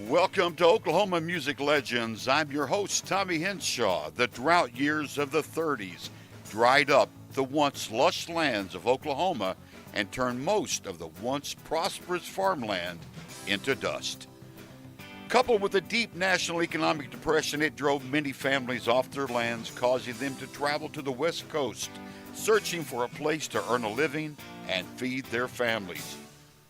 Welcome to Oklahoma Music Legends. I'm your host, Tommy Henshaw. The drought years of the 30s dried up the once lush lands of Oklahoma and turned most of the once prosperous farmland into dust. Coupled with a deep national economic depression, it drove many families off their lands, causing them to travel to the West Coast, searching for a place to earn a living and feed their families.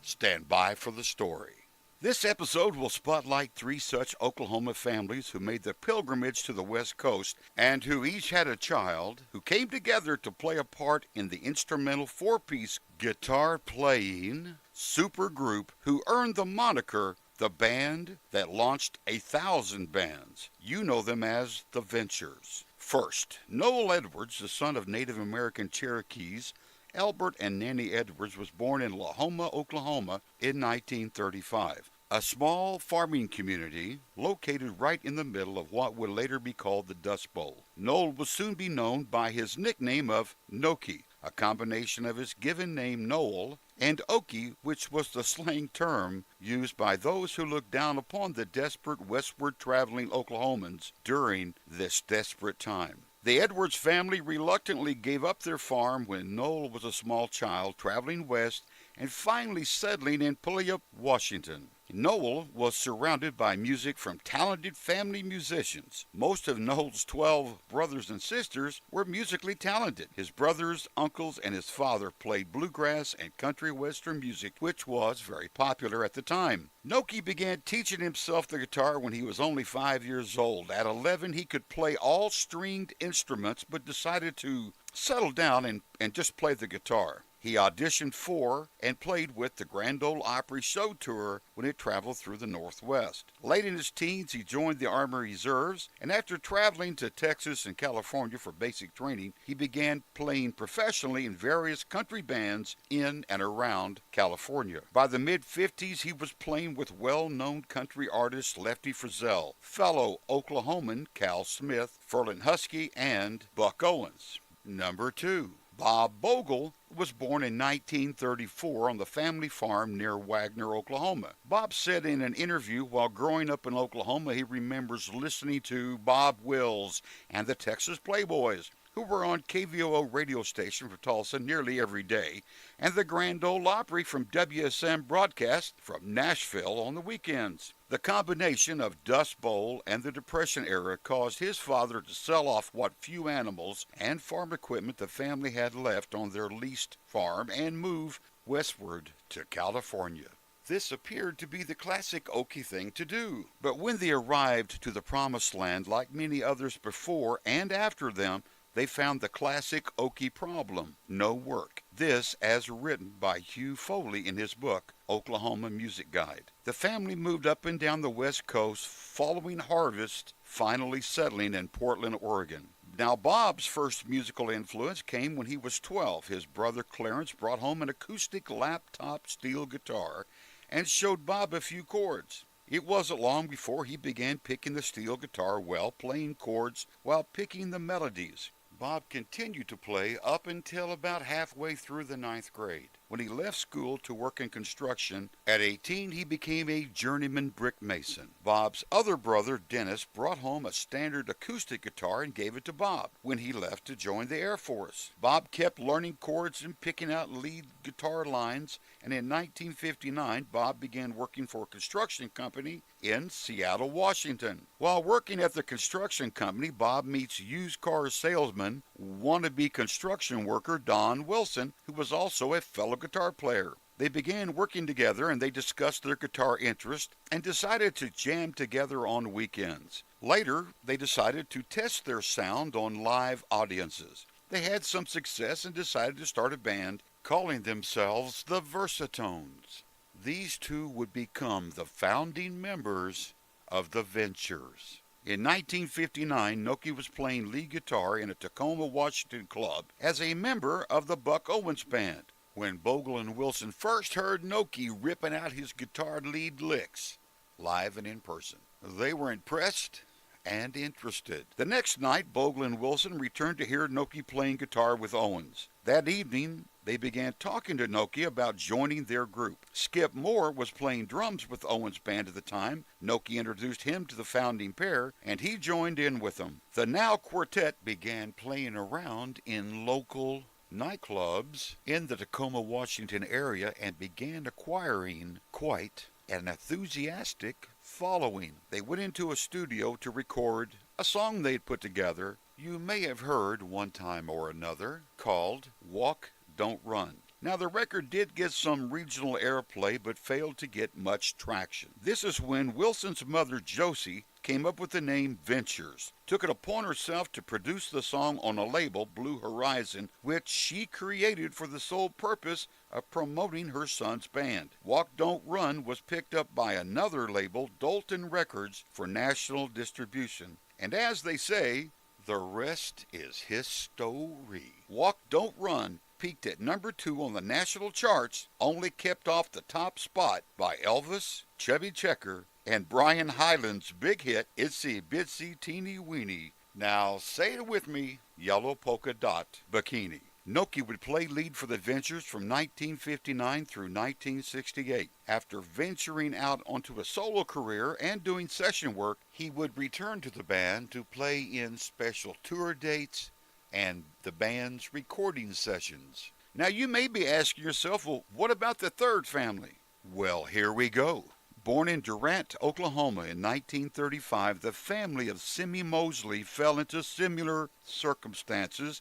Stand by for the story. This episode will spotlight three such Oklahoma families who made the pilgrimage to the West Coast and who each had a child who came together to play a part in the instrumental four-piece guitar playing supergroup who earned the moniker the band that launched 1,000 bands. You know them as the Ventures. First, Noel Edwards, the son of Native American Cherokees, Albert and Nanny Edwards, was born in Lahoma, Oklahoma in 1935, a small farming community located right in the middle of what would later be called the Dust Bowl. Noel would soon be known by his nickname of Noki, a combination of his given name Noel and Okie, which was the slang term used by those who looked down upon the desperate westward traveling Oklahomans during this desperate time. The Edwards family reluctantly gave up their farm when Noel was a small child, traveling west and finally settling in Puyallup, Washington. Noel was surrounded by music from talented family musicians. Most of Noel's 12 brothers and sisters were musically talented. His brothers, uncles, and his father played bluegrass and country western music, which was very popular at the time. Noki began teaching himself the guitar when he was only 5 years old. At 11, he could play all stringed instruments, but decided to settle down and just play the guitar. He auditioned for and played with the Grand Ole Opry show tour when it traveled through the Northwest. Late in his teens, he joined the Army Reserves, and after traveling to Texas and California for basic training, he began playing professionally in various country bands in and around California. By the mid-50s, he was playing with well-known country artists Lefty Frizzell, fellow Oklahoman Cal Smith, Ferlin Husky, and Buck Owens. Number 2. Bob Bogle was born in 1934 on the family farm near Wagner, Oklahoma. Bob said in an interview while growing up in Oklahoma he remembers listening to Bob Wills and the Texas Playboys, who were on KVOO radio station for Tulsa nearly every day, and the Grand Ole Opry from WSM broadcast from Nashville on the weekends. The combination of Dust Bowl and the Depression era caused his father to sell off what few animals and farm equipment the family had left on their leased farm and move westward to California. This appeared to be the classic Okie thing to do. But when they arrived to the Promised Land, like many others before and after them, they found the classic Okie problem: no work. This as written by Hugh Foley in his book, Oklahoma Music Guide. The family moved up and down the West Coast following harvest, finally settling in Portland, Oregon. Now, Bob's first musical influence came when he was 12. His brother Clarence brought home an acoustic laptop steel guitar and showed Bob a few chords. It wasn't long before he began picking the steel guitar well, playing chords while picking the melodies. Bob continued to play up until about halfway through the ninth grade, when he left school to work in construction. At 18, he became a journeyman brick mason. Bob's other brother, Dennis, brought home a standard acoustic guitar and gave it to Bob when he left to join the Air Force. Bob kept learning chords and picking out lead guitar lines, and in 1959, Bob began working for a construction company in Seattle, Washington. While working at the construction company, Bob meets used car salesman, wannabe construction worker Don Wilson, who was also a fellow guitar player. They began working together and they discussed their guitar interest and decided to jam together on weekends. Later, they decided to test their sound on live audiences. They had some success and decided to start a band calling themselves the Versatones. These two would become the founding members of the Ventures. In 1959, Noki was playing lead guitar in a Tacoma, Washington club as a member of the Buck Owens Band when Bogle and Wilson first heard Noki ripping out his guitar lead licks, live and in person. They were impressed and interested. The next night, Bogle and Wilson returned to hear Noki playing guitar with Owens. That evening, they began talking to Nokie about joining their group. Skip Moore was playing drums with Owen's band at the time. Nokie introduced him to the founding pair, and he joined in with them. The Now Quartet began playing around in local nightclubs in the Tacoma, Washington area and began acquiring quite an enthusiastic following. They went into a studio to record a song they'd put together, you may have heard one time or another, called Walk, Don't Run. Now, the record did get some regional airplay but failed to get much traction. This is when Wilson's mother, Josie, came up with the name Ventures, took it upon herself to produce the song on a label, Blue Horizon, which she created for the sole purpose of promoting her son's band. Walk Don't Run was picked up by another label, Dalton Records, for national distribution. And as they say, the rest is history. Walk Don't Run peaked at number 2 on the national charts, only kept off the top spot by Elvis, Chubby Checker, and Brian Hyland's big hit, Itsy Bitsy Teeny Weeny. Now say it with me, Yellow Polka Dot Bikini. Nokie would play lead for the Ventures from 1959 through 1968. After venturing out onto a solo career and doing session work, he would return to the band to play in special tour dates and the band's recording sessions. Now you may be asking yourself, well, what about the third family? Well, here we go. Born in Durant, Oklahoma in 1935, the family of Simmy Mosley fell into similar circumstances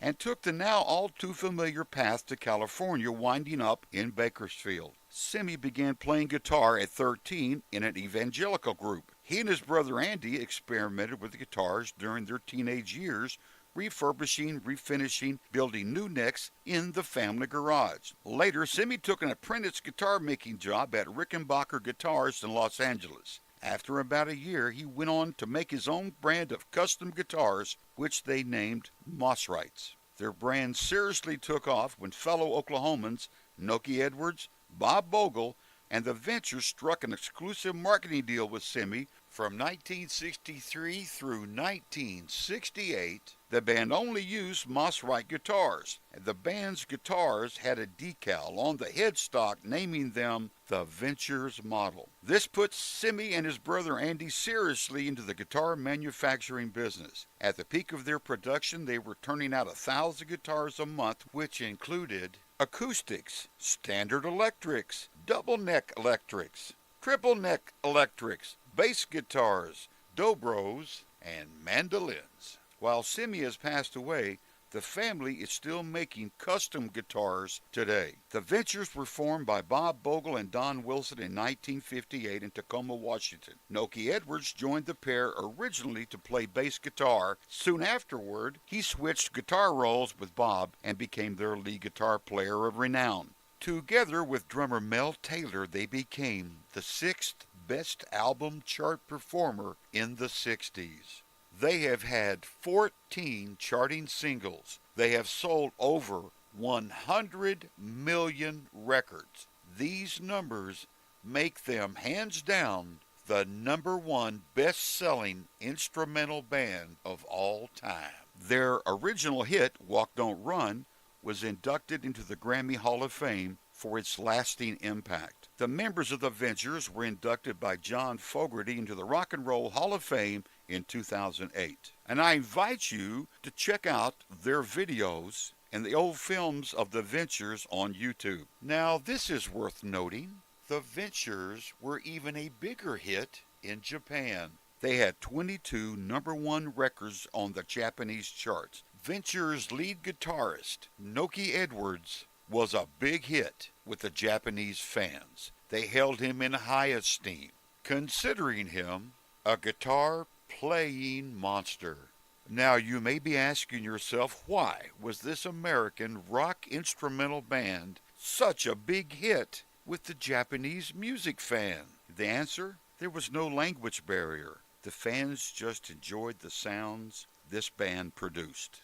and took the now all too familiar path to California, winding up in Bakersfield. Simmy began playing guitar at 13 in an evangelical group. He and his brother Andy experimented with the guitars during their teenage years, refurbishing, refinishing, building new necks in the family garage. Later, Simmy took an apprentice guitar making job at Rickenbacker Guitars in Los Angeles. After about a year, he went on to make his own brand of custom guitars, which they named Mossrights. Their brand seriously took off when fellow Oklahomans Nokie Edwards, Bob Bogle, and the Ventures struck an exclusive marketing deal with Simmy. From 1963 through 1968, the band only used Mossright guitars. The band's guitars had a decal on the headstock naming them the Ventures model. This put Simmy and his brother Andy seriously into the guitar manufacturing business. At the peak of their production, they were turning out 1,000 guitars a month, which included acoustics, standard electrics, double neck electrics, triple neck electrics, bass guitars, dobros, and mandolins. While Simmy has passed away, the family is still making custom guitars today. The Ventures were formed by Bob Bogle and Don Wilson in 1958 in Tacoma, Washington. Nokie Edwards joined the pair originally to play bass guitar. Soon afterward, he switched guitar roles with Bob and became their lead guitar player of renown. Together with drummer Mel Taylor, they became the 6th best album chart performer in the 60s. They have had 14 charting singles. They have sold over 100 million records. These numbers make them hands down the #1 best-selling instrumental band of all time. Their original hit, Walk Don't Run, was inducted into the Grammy Hall of Fame for its lasting impact. The members of the Ventures were inducted by John Fogerty into the Rock and Roll Hall of Fame in 2008. And I invite you to check out their videos and the old films of the Ventures on YouTube. Now, this is worth noting. The Ventures were even a bigger hit in Japan. They had 22 #1 records on the Japanese charts. Ventures' lead guitarist, Nokie Edwards, was a big hit with the Japanese fans. They held him in high esteem, considering him a guitar-playing monster. Now, you may be asking yourself, why was this American rock instrumental band such a big hit with the Japanese music fan? The answer? There was no language barrier. The fans just enjoyed the sounds this band produced.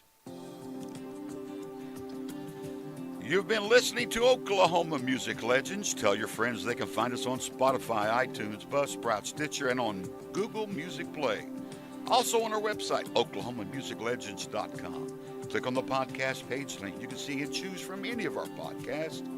You've been listening to Oklahoma Music Legends. Tell your friends they can find us on Spotify, iTunes, Buzzsprout, Stitcher, and on Google Music Play. Also on our website, OklahomaMusicLegends.com. Click on the podcast page link. You can see and choose from any of our podcasts.